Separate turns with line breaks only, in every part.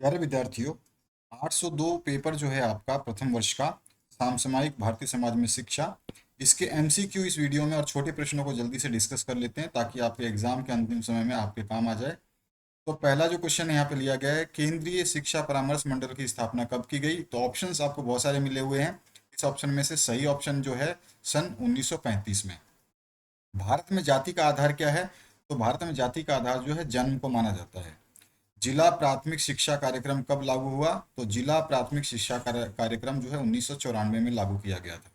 प्यारे विद्यार्थियों, 802 पेपर जो है आपका प्रथम वर्ष का समसामयिक भारतीय समाज में शिक्षा, इसके एमसीक्यू इस वीडियो में और छोटे प्रश्नों को जल्दी से डिस्कस कर लेते हैं ताकि आपके एग्जाम के अंतिम समय में आपके काम आ जाए। तो पहला जो क्वेश्चन यहाँ पे लिया गया है, केंद्रीय शिक्षा परामर्श मंडल की स्थापना कब की गई। तो ऑप्शंस आपको बहुत सारे मिले हुए हैं। इस ऑप्शन में से सही ऑप्शन जो है सन 1935 में। भारत में जाति का आधार क्या है। तो भारत में जाति का आधार जो है जन्म को माना जाता है। जिला प्राथमिक शिक्षा कार्यक्रम कब लागू हुआ। तो जिला प्राथमिक शिक्षा कार्यक्रम जो है 1994 में लागू किया गया था।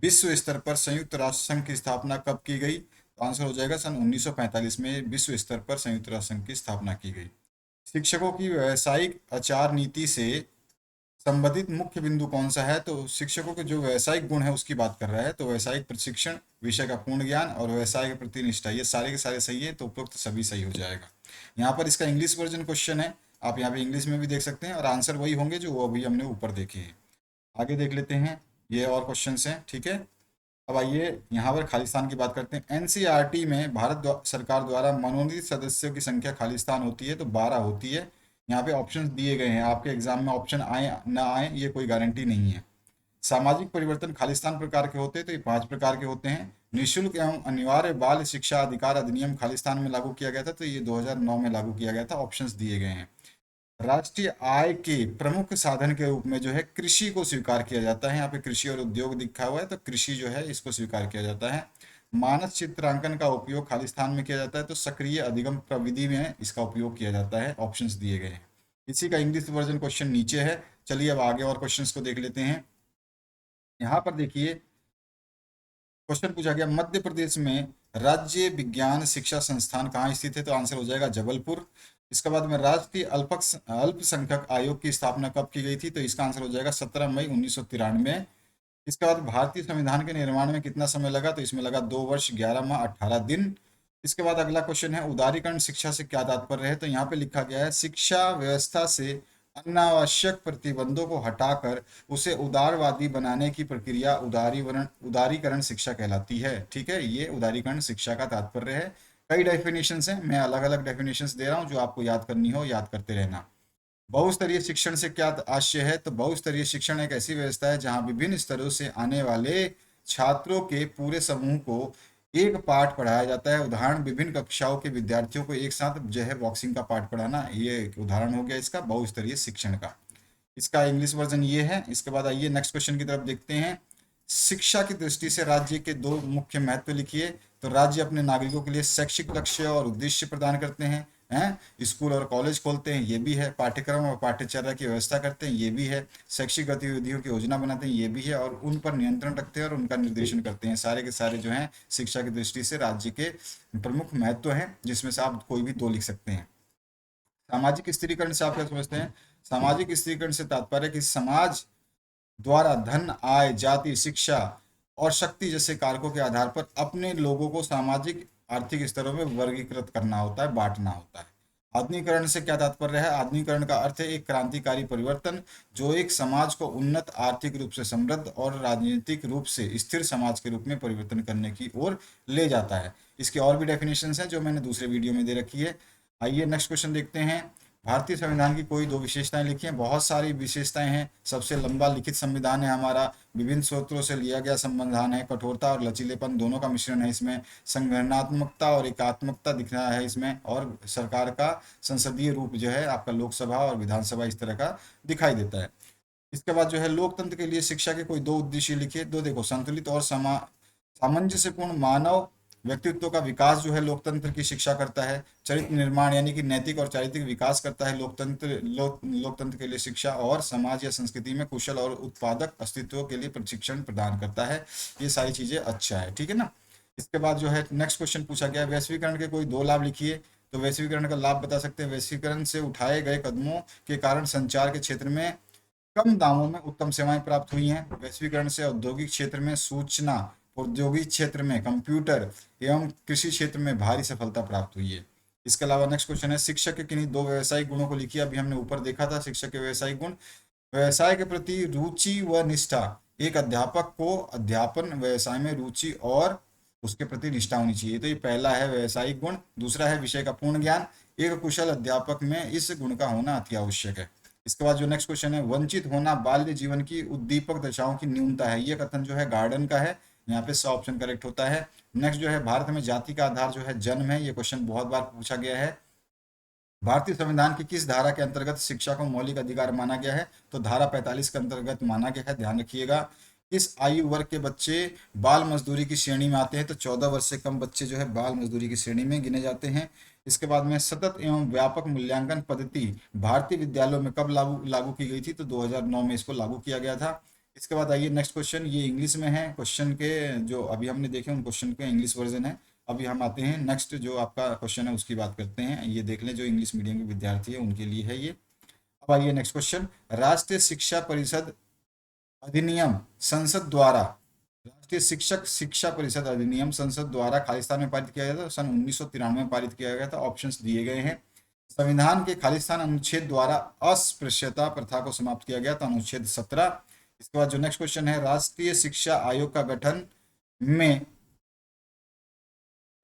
विश्व स्तर पर संयुक्त राष्ट्र संघ की स्थापना कब की गई। तो आंसर हो जाएगा सन 1945 में विश्व स्तर पर संयुक्त राष्ट्र संघ की स्थापना की गई। शिक्षकों की व्यावसायिक आचार नीति से संबंधित मुख्य बिंदु कौन सा है। तो शिक्षकों के जो व्यावसायिक गुण है उसकी बात कर रहा है। तो व्यावसायिक प्रशिक्षण, विषय का पूर्ण ज्ञान और व्यवसाय के प्रति निष्ठा, ये सारे के सारे सही है। तो उपरोक्त सभी सही हो जाएगा। यहाँ पर इसका इंग्लिश वर्जन क्वेश्चन है, आप यहाँ पे इंग्लिश में भी देख सकते हैं और आंसर वही होंगे जो वो अभी हमने ऊपर देखे हैं। आगे देख लेते हैं, ये और क्वेश्चन हैं, ठीक है। अब आइए यहाँ पर खालिस्तान की बात करते हैं। एनसीईआरटी में सरकार द्वारा मनोनीत सदस्यों की संख्या खालिस्तान होती है तो 12 होती है। यहाँ पे ऑप्शंस दिए गए हैं, आपके एग्जाम में ऑप्शन आए ना आए ये कोई गारंटी नहीं है। सामाजिक परिवर्तन खालिस्तान प्रकार के होते हैं तो ये 5 प्रकार के होते हैं। निःशुल्क एवं अनिवार्य बाल शिक्षा अधिकार अधिनियम खालिस्तान में लागू किया गया था तो ये 2009 में लागू किया गया था। ऑप्शंस दिए गए हैं। राष्ट्रीय आय के प्रमुख साधन के रूप में जो है कृषि को स्वीकार किया जाता है। यहाँ पे कृषि और उद्योग दिखा हुआ है तो कृषि जो है इसको स्वीकार किया जाता है। मानस चित्रांकन का उपयोग खालिस्तान में किया जाता है तो सक्रिय अधिगम प्रविधि में इसका उपयोग किया जाता है। ऑप्शंस दिए गए हैं। इसी का इंग्लिश वर्जन क्वेश्चन नीचे है। चलिए अब आगे और क्वेश्चंस को देख लेते हैं। यहाँ पर देखिए क्वेश्चन पूछा गया, मध्य प्रदेश में राज्य विज्ञान शिक्षा संस्थान कहाँ स्थित है। तो आंसर हो जाएगा जबलपुर। इसके बाद में राष्ट्रीय अल्पसंख्यक आयोग की स्थापना कब की गई थी। तो इसका आंसर हो जाएगा 17 मई 1993। इसके बाद भारतीय संविधान के निर्माण में कितना समय लगा। तो इसमें लगा 2 वर्ष 11 माह 18 दिन। इसके बाद अगला क्वेश्चन है, उदारीकरण शिक्षा से क्या तात्पर्य है। तो यहाँ पे लिखा गया है, शिक्षा व्यवस्था से अनावश्यक प्रतिबंधों को हटाकर उसे उदारवादी बनाने की प्रक्रिया उदारीकरण शिक्षा कहलाती है। ठीक है, ये उदारीकरण शिक्षा का तात्पर्य है। कई डेफिनेशंस हैं, मैं अलग अलग डेफिनेशंस दे रहा हूँ, जो आपको याद करनी हो याद करते रहना। बहुस्तरीय शिक्षण से क्या आशय है। तो बहुस्तरीय शिक्षण एक ऐसी व्यवस्था है जहाँ विभिन्न स्तरों से आने वाले छात्रों के पूरे समूह को एक पाठ पढ़ाया जाता है। उदाहरण, विभिन्न कक्षाओं के विद्यार्थियों को एक साथ जो है बॉक्सिंग का पाठ पढ़ाना, ये एक उदाहरण हो गया इसका बहुस्तरीय शिक्षण का। इसका इंग्लिश वर्जन ये है। इसके बाद आइए नेक्स्ट क्वेश्चन की तरफ देखते हैं। शिक्षा की दृष्टि से राज्य के 2 मुख्य महत्व लिखिए। तो राज्य अपने नागरिकों के लिए शैक्षिक लक्ष्य और उद्देश्य प्रदान करते हैं स्कूल और कॉलेज खोलते हैं, ये भी है। पाठ्यक्रम और पाठ्यचर्या की व्यवस्था करते हैं, ये भी है। शैक्षिक गतिविधियों की योजना बनाते हैं, ये भी है। और उन पर नियंत्रण रखते हैं और उनका निर्देशन करते हैं। सारे के सारे जो हैं शिक्षा की दृष्टि से राज्य के प्रमुख महत्व हैं, जिसमें से आप कोई भी 2 लिख सकते हैं। सामाजिक स्त्रीकरण से आप क्या समझते हैं। सामाजिक स्त्रीकरण से तात्पर्य कि समाज द्वारा धन, आय, जाति, शिक्षा और शक्ति जैसे कारकों के आधार पर अपने लोगों को सामाजिक आर्थिक स्तरों में वर्गीकृत करना होता है, बांटना होता है। आधुनिकरण से क्या तात्पर्य है। आधुनिकरण का अर्थ है एक क्रांतिकारी परिवर्तन जो एक समाज को उन्नत, आर्थिक रूप से समृद्ध और राजनीतिक रूप से स्थिर समाज के रूप में परिवर्तन करने की ओर ले जाता है। इसकी और भी डेफिनेशंस हैं जो मैंने दूसरे वीडियो में दे रखी है। आइए नेक्स्ट क्वेश्चन देखते हैं। भारतीय संविधान की कोई 2 विशेषताएं लिखी हैं। बहुत सारी विशेषताएं हैं। सबसे लंबा लिखित संविधान है हमारा, विभिन्न स्रोतों से लिया गया संविधान है, कठोरता और लचीलेपन दोनों का मिश्रण है इसमें, संगठनात्मकता और एकात्मकता दिख रहा है इसमें, और सरकार का संसदीय रूप जो है आपका लोकसभा और विधानसभा इस तरह का दिखाई देता है। इसके बाद जो है लोकतंत्र के लिए शिक्षा के कोई 2 उद्देश्य लिखिए। दो देखो, संतुलित और सामंजस्यपूर्ण मानव व्यक्तित्व का विकास जो है लोकतंत्र की शिक्षा करता है। चरित्र निर्माण यानी कि नैतिक और चारित्रिक विकास करता है लोकतंत्र के लिए शिक्षा। और समाज या संस्कृति में कुशल और उत्पादक अस्तित्व के लिए प्रशिक्षण प्रदान करता है। ये सारी चीजें अच्छा है, ठीक है ना। इसके बाद जो है नेक्स्ट क्वेश्चन पूछा गया है, वैश्वीकरण के कोई 2 लाभ लिखिए। तो वैश्वीकरण का लाभ बता सकते हैं, वैश्वीकरण से उठाए गए कदमों के कारण संचार के क्षेत्र में कम दामों में उत्तम सेवाएं प्राप्त हुई हैं। वैश्वीकरण से औद्योगिक क्षेत्र में, सूचना औद्योगिक क्षेत्र में, कंप्यूटर एवं कृषि क्षेत्र में भारी सफलता प्राप्त हुई है। इसके अलावा नेक्स्ट क्वेश्चन है, शिक्षक के किन्हीं 2 व्यावसायिक गुणों को लिखिए। अभी हमने ऊपर देखा था शिक्षक के व्यावसायिक गुण। व्यवसाय के प्रति रुचि व निष्ठा, एक अध्यापक को अध्यापन व्यवसाय में रुचि और उसके प्रति निष्ठा होनी चाहिए। तो ये पहला है व्यावसायिक गुण। दूसरा है विषय का पूर्ण ज्ञान, एक कुशल अध्यापक में इस गुण का होना अति आवश्यक है। इसके बाद जो नेक्स्ट क्वेश्चन है, वंचित होना बाल्य जीवन की उद्दीपक दशाओं की न्यूनता है। ये कथन जो है गार्डन का है, यहाँ पे स ऑप्शन करेक्ट होता है। नेक्स्ट जो है, भारत में जाति का आधार जो है जन्म है। ये क्वेश्चन बहुत बार पूछा गया है। भारतीय संविधान की किस धारा के अंतर्गत शिक्षा को मौलिक अधिकार माना गया है? तो धारा 45 के अंतर्गत माना गया है, ध्यान रखिएगा। किस आयु वर्ग के बच्चे बाल मजदूरी की श्रेणी में आते हैं? तो 14 वर्ष से कम बच्चे जो है बाल मजदूरी की श्रेणी में गिने जाते हैं। इसके बाद में सतत एवं व्यापक मूल्यांकन पद्धति भारतीय विद्यालयों में कब लागू लागू की गई थी? तो 2009 में इसको लागू किया गया था। इसके बाद आइए नेक्स्ट क्वेश्चन, ये इंग्लिश में है। क्वेश्चन के जो अभी हमने देखे उन क्वेश्चन के इंग्लिश वर्जन है। अभी हम आते हैं नेक्स्ट जो आपका क्वेश्चन है उसकी बात करते हैं। ये देख लें, जो इंग्लिश मीडियम के विद्यार्थी है उनके लिए है ये। अब आइए नेक्स्ट क्वेश्चन, राष्ट्रीय शिक्षा परिषद अधिनियम संसद द्वारा, राष्ट्रीय शिक्षक शिक्षा परिषद अधिनियम संसद द्वारा खालिस्तान में पारित किया गया था। सन 1993 में पारित किया गया था। ऑप्शंस दिए गए हैं। संविधान के खालिस्तान अनुच्छेद द्वारा अस्पृश्यता प्रथा को समाप्त किया गया था, अनुच्छेद 17। इसके बाद जो नेक्स्ट क्वेश्चन है, राष्ट्रीय शिक्षा आयोग का गठन में,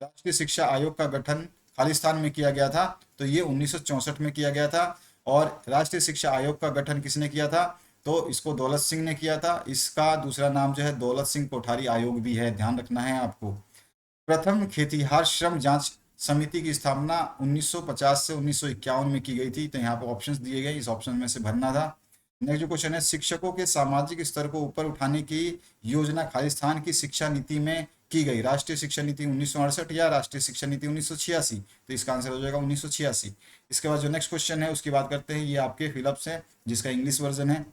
राष्ट्रीय शिक्षा आयोग का गठन खालिस्तान में किया गया था। तो ये 1964 में किया गया था। और राष्ट्रीय शिक्षा आयोग का गठन किसने किया था? तो इसको दौलत सिंह ने किया था। इसका दूसरा नाम जो है दौलत सिंह कोठारी आयोग भी है, ध्यान रखना है आपको। प्रथम खेतिहार श्रम जांच समिति की स्थापना 1950 से 1951 में की गई थी। तो यहाँ पे ऑप्शंस दिए गए, इस ऑप्शन में से भरना था। नेक्स्ट जो क्वेश्चन है, शिक्षकों के सामाजिक स्तर को ऊपर उठाने की योजना खालिस्तान की शिक्षा नीति में की गई। राष्ट्रीय शिक्षा नीति 1968 या राष्ट्रीय शिक्षा नीति 1986? तो इसका आंसर हो जाएगा 1986। इसके बाद जो नेक्स्ट क्वेश्चन है उसकी बात करते हैं। ये आपके फिलअप्स है जिसका इंग्लिश वर्जन है।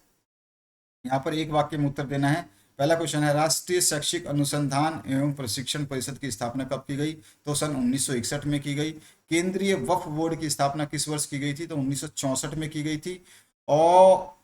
यहाँ पर एक वाक्य में उत्तर देना है। पहला क्वेश्चन है, राष्ट्रीय शैक्षिक अनुसंधान एवं प्रशिक्षण परिषद की स्थापना कब की गई? तो सन 1961 में की गई। केंद्रीय वक्फ बोर्ड की स्थापना किस वर्ष की गई थी? तो 1964 में की गई थी। और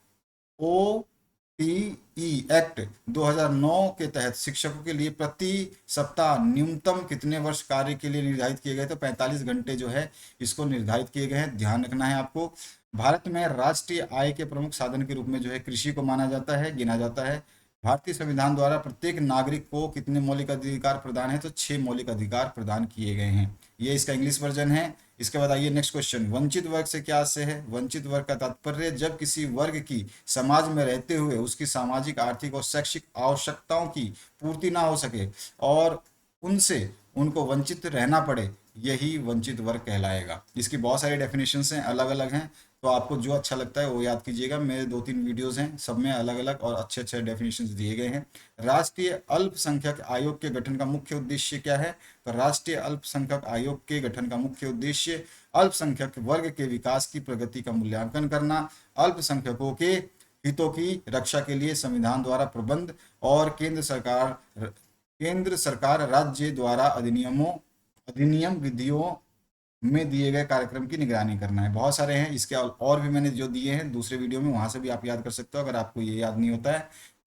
OTE एक्ट 2009 के तहत शिक्षकों के लिए प्रति सप्ताह न्यूनतम कितने वर्ष कार्य के लिए निर्धारित किए गए? तो 45 घंटे जो है इसको निर्धारित किए गए हैं, ध्यान रखना है आपको। भारत में राष्ट्रीय आय के प्रमुख साधन के रूप में जो है कृषि को माना जाता है, गिना जाता है। भारतीय संविधान द्वारा प्रत्येक नागरिक को कितने मौलिक अधिकार प्रदान है? तो 6 मौलिक अधिकार प्रदान किए गए हैं। ये इसका इंग्लिश वर्जन है। इसके बाद आइए नेक्स्ट क्वेश्चन, वंचित वर्ग से क्या आशय है? वंचित वर्ग का तात्पर्य जब किसी वर्ग की समाज में रहते हुए उसकी सामाजिक, आर्थिक और शैक्षिक आवश्यकताओं की पूर्ति ना हो सके और उनसे उनको वंचित रहना पड़े, यही वंचित वर्ग कहलाएगा। इसकी बहुत सारी डेफिनेशंस हैं, अलग अलग हैं, तो आपको जो अच्छा लगता है वो याद कीजिएगा। मेरे 2-3 वीडियोस हैं, सब में अलग अलग और अच्छे अच्छे डेफिनेशंस दिए गए हैं। राष्ट्रीय अल्पसंख्यक आयोग के गठन का मुख्य उद्देश्य क्या है? तो राष्ट्रीय अल्पसंख्यक आयोग के गठन का मुख्य उद्देश्य अल्पसंख्यक वर्ग के विकास की प्रगति का मूल्यांकन करना, अल्पसंख्यकों के हितों की रक्षा के लिए संविधान द्वारा प्रबंध और केंद्र सरकार राज्य द्वारा अधिनियम विधियों में दिए गए कार्यक्रम की निगरानी करना है। बहुत सारे हैं, इसके और भी मैंने जो दिए हैं दूसरे वीडियो में, वहां से भी आप याद कर सकते हो अगर आपको ये याद नहीं होता है।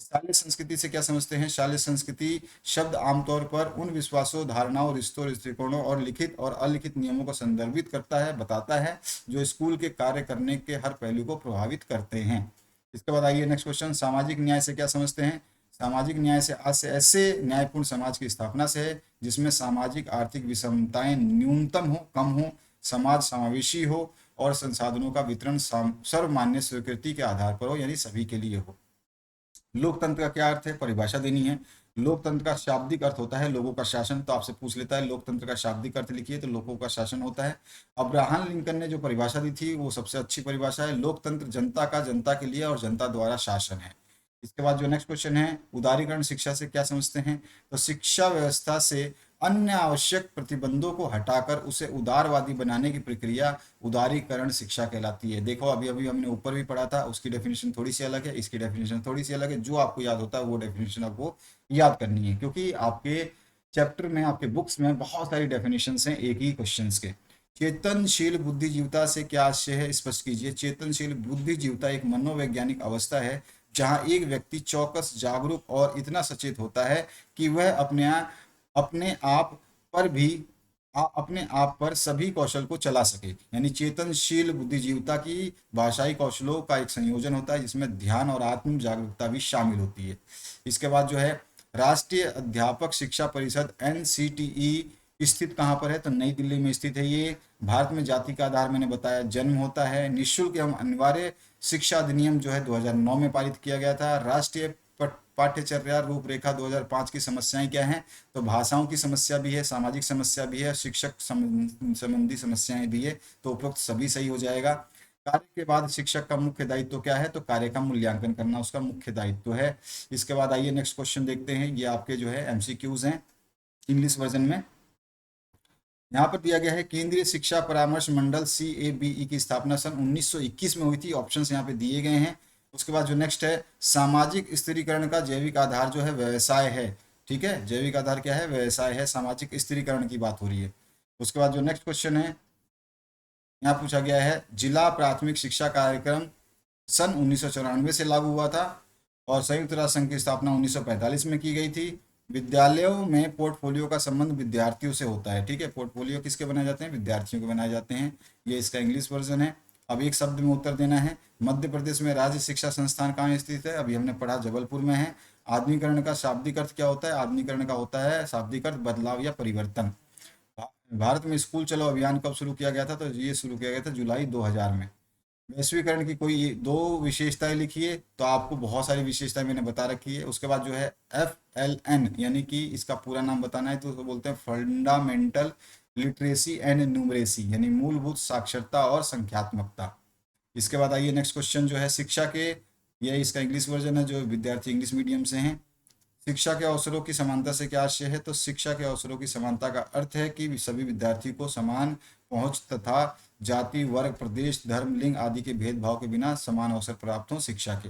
शालेय संस्कृति से क्या समझते हैं? शालेय संस्कृति शब्द आमतौर पर उन विश्वासों, धारणाओं, रिश्तों, दृष्टिकोणों और लिखित और अलिखित नियमों को संदर्भित करता है, बताता है, जो स्कूल के कार्य करने के हर पहलू को प्रभावित करते हैं। इसके बाद आइए नेक्स्ट क्वेश्चन, सामाजिक न्याय से क्या समझते हैं? सामाजिक न्याय से आज से ऐसे न्यायपूर्ण समाज की स्थापना से है जिसमें सामाजिक आर्थिक विषमताएं न्यूनतम हो, कम हो, समाज समावेशी हो और संसाधनों का वितरण सर्वमान्य स्वीकृति के आधार पर हो, यानी सभी के लिए हो। लोकतंत्र का क्या अर्थ है? परिभाषा देनी है। लोकतंत्र का शाब्दिक अर्थ होता है लोगों का शासन। तो आपसे पूछ लेता है लोकतंत्र का शाब्दिक अर्थ लिखिए, तो लोगों का शासन होता है। अब्राहम लिंकन ने जो परिभाषा दी थी वो सबसे अच्छी परिभाषा है, लोकतंत्र जनता का, जनता के लिए और जनता द्वारा शासन है। इसके बाद जो नेक्स्ट क्वेश्चन है, उदारीकरण शिक्षा से क्या समझते हैं? तो शिक्षा व्यवस्था से अन्य आवश्यक प्रतिबंधों को हटाकर उसे उदारवादी बनाने की प्रक्रिया उदारीकरण शिक्षा कहलाती है। देखो अभी अभी हमने ऊपर भी पढ़ा था, उसकी डेफिनेशन थोड़ी सी अलग है, इसकी डेफिनेशन थोड़ी सी अलग है। जो आपको याद होता है वो डेफिनेशन आपको याद करनी है, क्योंकि आपके चैप्टर में, आपके बुक्स में बहुत सारी डेफिनेशन हैं एक ही क्वेश्चन के। चेतनशील बुद्धिजीवता से क्या आशय है? स्पष्ट कीजिए। चेतनशील बुद्धिजीवता एक मनोवैज्ञानिक अवस्था है जहां एक व्यक्ति चौकस, जागरूक और इतना सचेत होता है कि वह अपने आप पर भी अपने आप पर सभी कौशल को चला सके। यानी चेतनशील बुद्धिजीवता की भाषाई कौशलों का एक संयोजन होता है जिसमें ध्यान और आत्म जागरूकता भी शामिल होती है। इसके बाद जो है, राष्ट्रीय अध्यापक शिक्षा परिषद NCTE स्थित कहाँ पर है, तो नई दिल्ली में स्थित है ये। भारत में जाति का आधार मैंने बताया जन्म होता है। निःशुल्क एवं अनिवार्य शिक्षा अधिनियम जो है 2009 में पारित किया गया था। राष्ट्रीय पाठ्यचर्या रूपरेखा 2005 की समस्याएं क्या हैं, तो भाषाओं की समस्या भी है, सामाजिक समस्या भी है, शिक्षक संबंधी समस्याएं भी है, तो उपरोक्त सभी सही हो जाएगा। कार्य के बाद शिक्षक का मुख्य दायित्व क्या है, तो कार्य का मूल्यांकन करना उसका मुख्य दायित्व है। इसके बाद आइए नेक्स्ट क्वेश्चन देखते हैं, ये आपके जो है एमसीक्यूज हैं इंग्लिश वर्जन में। यहाँ पर दिया गया है केंद्रीय शिक्षा परामर्श मंडल CABE की स्थापना सन 1921 में हुई थी। ऑप्शंस यहाँ पे दिए गए हैं। उसके बाद जो नेक्स्ट है, सामाजिक स्थिरीकरण का जैविक आधार जो है व्यवसाय है। ठीक है, जैविक आधार क्या है, व्यवसाय है। सामाजिक स्थिरीकरण की बात हो रही है। उसके बाद जो नेक्स्ट क्वेश्चन है, यहाँ पूछा गया है जिला प्राथमिक शिक्षा कार्यक्रम सन 1994 से लागू हुआ था और संयुक्त राष्ट्र संघ की स्थापना 1945 में की गई थी। विद्यालयों में पोर्टफोलियो का संबंध विद्यार्थियों से होता है। ठीक है, पोर्टफोलियो किसके बनाए जाते हैं, विद्यार्थियों के बनाए जाते हैं। ये इसका इंग्लिश वर्जन है। अब एक शब्द में उत्तर देना है। मध्य प्रदेश में राज्य शिक्षा संस्थान कहाँ स्थित है, अभी हमने पढ़ा जबलपुर में है। आधुनिकरण का शाब्दिक अर्थ क्या होता है, आधुनिकरण का होता है शाब्दिक अर्थ बदलाव या परिवर्तन। भारत में स्कूल चलो अभियान कब शुरू किया गया था, तो ये शुरू किया गया था जुलाई 2000 में। वैश्वीकरण की कोई दो विशेषताएं लिखिए, तो आपको बहुत सारी विशेषताएं मैंने बता रखी है। उसके बाद जो है FLN यानी कि इसका पूरा नाम बताना है, तो उसको बोलते हैं फंडामेंटल लिटरेसी एंड न्यूमरेसी, यानी मूलभूत साक्षरता और संख्यात्मकता। इसके बाद आइए नेक्स्ट क्वेश्चन जो है शिक्षा के, यह इसका इंग्लिश वर्जन है जो विद्यार्थी इंग्लिश मीडियम से हैं। शिक्षा के अवसरों की समानता से क्या आशय है, तो शिक्षा के अवसरों की समानता का अर्थ है कि सभी विद्यार्थी को समान पहुंच तथा जाति वर्ग प्रदेश धर्म लिंग आदि के भेदभाव के बिना समान अवसर प्राप्त हो शिक्षा के।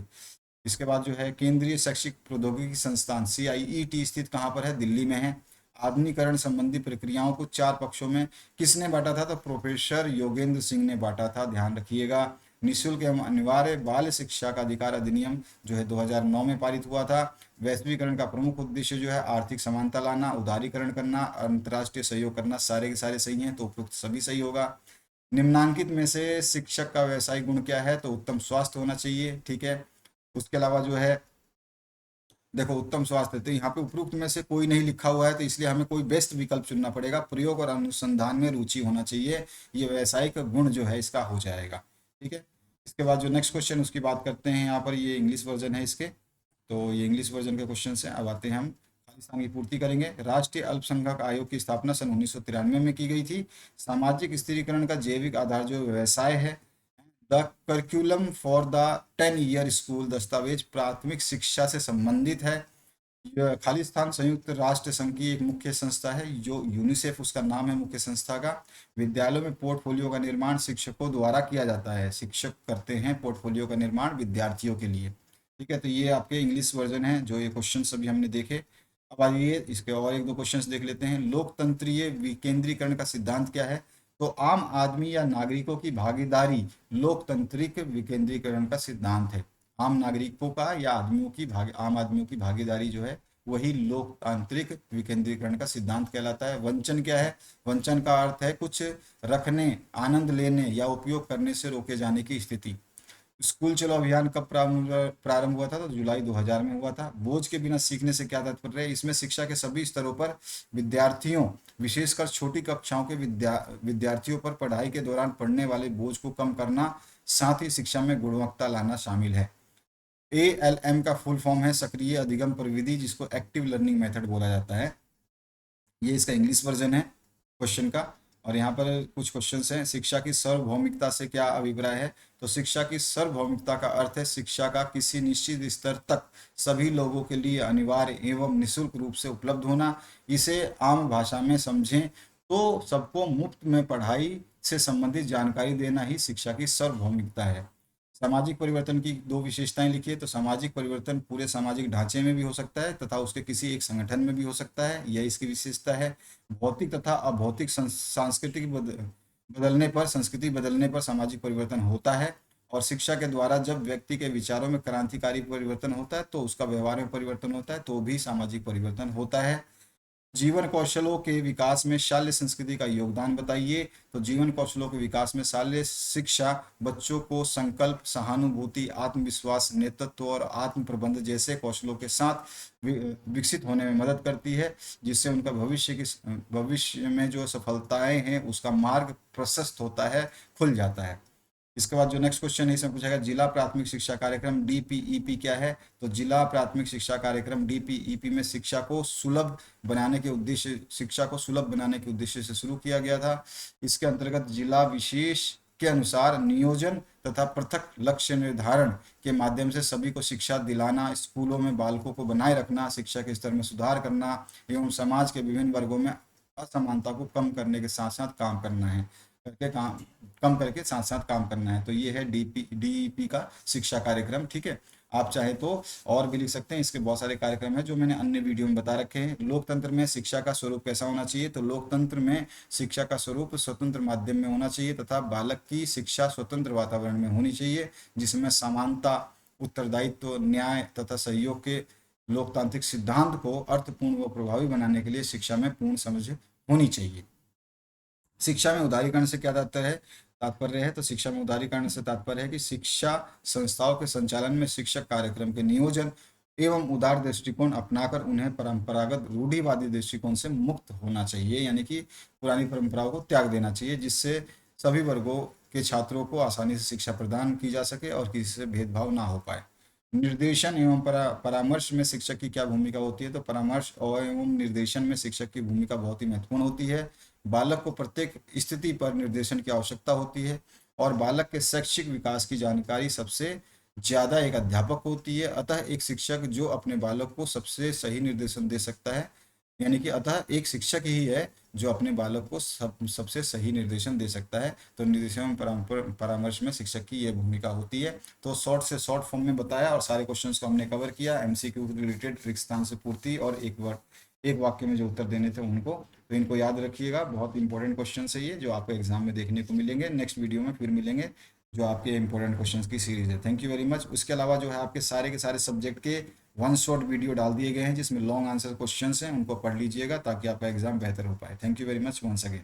इसके बाद जो है केंद्रीय शैक्षिक प्रौद्योगिकी संस्थान CIET स्थित कहाँ पर है, दिल्ली में है। आधुनिकरण संबंधी प्रक्रियाओं को 4 पक्षों में किसने बांटा था, तो प्रोफेसर योगेंद्र सिंह ने बांटा था, ध्यान रखिएगा। निःशुल्क एवं अनिवार्य बाल शिक्षा का अधिकार अधिनियम जो है 2009 में पारित हुआ था। वैश्वीकरण का प्रमुख उद्देश्य जो है आर्थिक समानता लाना, उदारीकरण करना, अंतर्राष्ट्रीय सहयोग करना, सारे के सारे सही हैं, तो उपयुक्त सभी सही होगा। निम्नांकित में से शिक्षक का व्यवसायिक गुण क्या है, तो उत्तम स्वास्थ्य होना चाहिए। ठीक है, उसके अलावा जो है देखो उत्तम स्वास्थ्य, तो यहाँ पे उपरोक्त में से कोई नहीं लिखा हुआ है, तो इसलिए हमें कोई बेस्ट विकल्प चुनना पड़ेगा। प्रयोग और अनुसंधान में रुचि होना चाहिए, ये व्यवसायिक गुण जो है इसका हो जाएगा। ठीक है, इसके बाद जो नेक्स्ट क्वेश्चन उसकी बात करते हैं। यहाँ पर ये इंग्लिश वर्जन है इसके, तो ये इंग्लिश वर्जन के क्वेश्चन हैं। अब आते हैं हम खालिस्तान की पूर्ति करेंगे। राष्ट्रीय अल्पसंख्यक आयोग की स्थापना सन 1993 में की गई थी। सामाजिक स्थिरीकरण का जैविक आधार जो व्यवसाय है। The curriculum for the 10 year school दस्तावेज प्राथमिक शिक्षा से संबंधित है। यह खालिस्तान संयुक्त राष्ट्र संघ की एक मुख्य संस्था है, जो यूनिसेफ उसका नाम है मुख्य संस्था का। विद्यालयों में पोर्टफोलियो का निर्माण शिक्षकों द्वारा किया जाता है, शिक्षक करते हैं पोर्टफोलियो का निर्माण विद्यार्थियों के लिए। ठीक है, तो ये आपके इंग्लिश वर्जन है जो ये क्वेश्चन अभी हमने देखे। अब आइए इसके और एक दो क्वेश्चंस देख लेते हैं। लोकतंत्रीय विकेंद्रीकरण का सिद्धांत क्या है, तो आम आदमी या नागरिकों की भागीदारी लोकतांत्रिक विकेंद्रीकरण का सिद्धांत है। आम नागरिकों का या आम आदमियों की भागीदारी जो है वही लोकतांत्रिक विकेंद्रीकरण का सिद्धांत कहलाता है। वंचन क्या है, वंचन का अर्थ है कुछ रखने, आनंद लेने या उपयोग करने से रोके जाने की स्थिति। स्कूल चलो अभियान कब प्रारंभ हुआ था, तो जुलाई 2000 में हुआ था। बोझ के बिना सीखने से क्या तात्पर्य है, इसमें शिक्षा के सभी स्तरों पर विद्यार्थियों, विशेषकर छोटी कक्षाओं के विद्यार्थियों पर पढ़ाई के दौरान पड़ने वाले बोझ को कम करना, साथ ही शिक्षा में गुणवत्ता लाना शामिल है। ALM का फुल फॉर्म है सक्रिय अधिगम प्रविधि, जिसको एक्टिव लर्निंग मेथड बोला जाता है। ये इसका इंग्लिश वर्जन है क्वेश्चन का। और यहाँ पर कुछ क्वेश्चंस हैं। शिक्षा की सार्वभौमिकता से क्या अभिप्राय है, तो शिक्षा की सार्वभौमिकता का अर्थ है शिक्षा का किसी निश्चित स्तर तक सभी लोगों के लिए अनिवार्य एवं निःशुल्क रूप से उपलब्ध होना। इसे आम भाषा में समझें तो सबको मुफ्त में पढ़ाई से संबंधित जानकारी देना ही शिक्षा की सार्वभौमिकता है। सामाजिक परिवर्तन की दो विशेषताएं लिखिए, तो सामाजिक परिवर्तन पूरे सामाजिक ढांचे में भी हो सकता है तथा उसके किसी एक संगठन में भी हो सकता है, यह इसकी विशेषता है। भौतिक तथा अभौतिक सांस्कृतिक बदलने पर, संस्कृति बदलने पर सामाजिक परिवर्तन होता है। और शिक्षा के द्वारा जब व्यक्ति के विचारों में क्रांतिकारी परिवर्तन होता है तो उसका व्यवहार में परिवर्तन होता है, तो भी सामाजिक परिवर्तन होता है। जीवन कौशलों के विकास में शाल्य संस्कृति का योगदान बताइए। तो जीवन कौशलों के विकास में शाल्य शिक्षा बच्चों को संकल्प, सहानुभूति, आत्मविश्वास, नेतृत्व और आत्म प्रबंध जैसे कौशलों के साथ विकसित होने में मदद करती है, जिससे उनका भविष्य में जो सफलताएं हैं उसका मार्ग प्रशस्त होता है, खुल जाता है। इसके बाद जो नेक्स्ट क्वेश्चन है इसमें पूछा गया जिला प्राथमिक शिक्षा कार्यक्रम डीपीईपी क्या है। तो जिला प्राथमिक शिक्षा कार्यक्रम डीपीईपी में शिक्षा को सुलभ बनाने के उद्देश्य से शुरू किया गया था। इसके अंतर्गत जिला विशेष के अनुसार नियोजन तथा पृथक लक्ष्य निर्धारण के माध्यम से सभी को शिक्षा दिलाना, स्कूलों में बालकों को बनाए रखना, शिक्षा के स्तर में सुधार करना एवं समाज के विभिन्न वर्गों में असमानता को कम करने के साथ साथ काम करना है करके काम कम करके साथ साथ काम करना है। तो ये है डीईपी का शिक्षा कार्यक्रम। ठीक है, आप चाहे तो और भी लिख सकते हैं, इसके बहुत सारे कार्यक्रम हैं जो मैंने अन्य वीडियो में बता रखे हैं। लोकतंत्र में शिक्षा का स्वरूप कैसा होना चाहिए। तो लोकतंत्र में शिक्षा का स्वरूप स्वतंत्र माध्यम में होना चाहिए तथा बालक की शिक्षा स्वतंत्र वातावरण में होनी चाहिए, जिसमें समानता, उत्तरदायित्व, न्याय तथा सहयोग के लोकतांत्रिक सिद्धांत को अर्थपूर्ण व प्रभावी बनाने के लिए शिक्षा में पूर्ण समझ होनी चाहिए। शिक्षा में उदारीकरण से क्या तात्पर्य है। तो शिक्षा में उदारीकरण से तात्पर्य है कि शिक्षा संस्थाओं के संचालन में शिक्षक कार्यक्रम के नियोजन एवं उदार दृष्टिकोण अपनाकर उन्हें परंपरागत रूढ़िवादी दृष्टिकोण से मुक्त होना चाहिए, यानी कि पुरानी परंपराओं को त्याग देना चाहिए, जिससे सभी वर्गों के छात्रों को आसानी से शिक्षा प्रदान की जा सके और किसी से भेदभाव ना हो पाए। निर्देशन एवं परामर्श में शिक्षक की क्या भूमिका होती है। तो परामर्श और एवं निर्देशन में शिक्षक की भूमिका बहुत ही महत्वपूर्ण होती है। बालक को प्रत्येक स्थिति पर निर्देशन की आवश्यकता होती है और बालक के शैक्षिक विकास की जानकारी सबसे ज़्यादा एक अध्यापक को होती है। अतः एक शिक्षक जो अपने बालक को सबसे सही निर्देशन दे सकता है, यानी कि अतः एक शिक्षक ही है जो अपने बालक को सबसे सही निर्देशन दे सकता है। तो निर्देशन में परामर्श में शिक्षक की यह भूमिका होती है। तो शॉर्ट से शॉर्ट फॉर्म में बताया और सारे क्वेश्चंस को हमने कवर किया। एमसीक्यू रिलेटेड रिक्त स्थान से पूर्ति और एक वाक्य में जो उत्तर देने थे उनको, तो इनको याद रखिएगा। बहुत इंपॉर्टेंट क्वेश्चन है ये जो आपको एग्जाम में देखने को मिलेंगे। नेक्स्ट वीडियो में फिर मिलेंगे जो आपके इंपॉर्टेंट क्वेश्चंस की सीरीज है। Thank you very much. उसके अलावा जो है आपके सारे के सारे सब्जेक्ट के वन शॉट वीडियो डाल दिए गए हैं जिसमें लॉन्ग आंसर क्वेश्चंस हैं, उनको पढ़ लीजिएगा ताकि आपका एग्जाम बेहतर हो पाए। Thank you very much once again.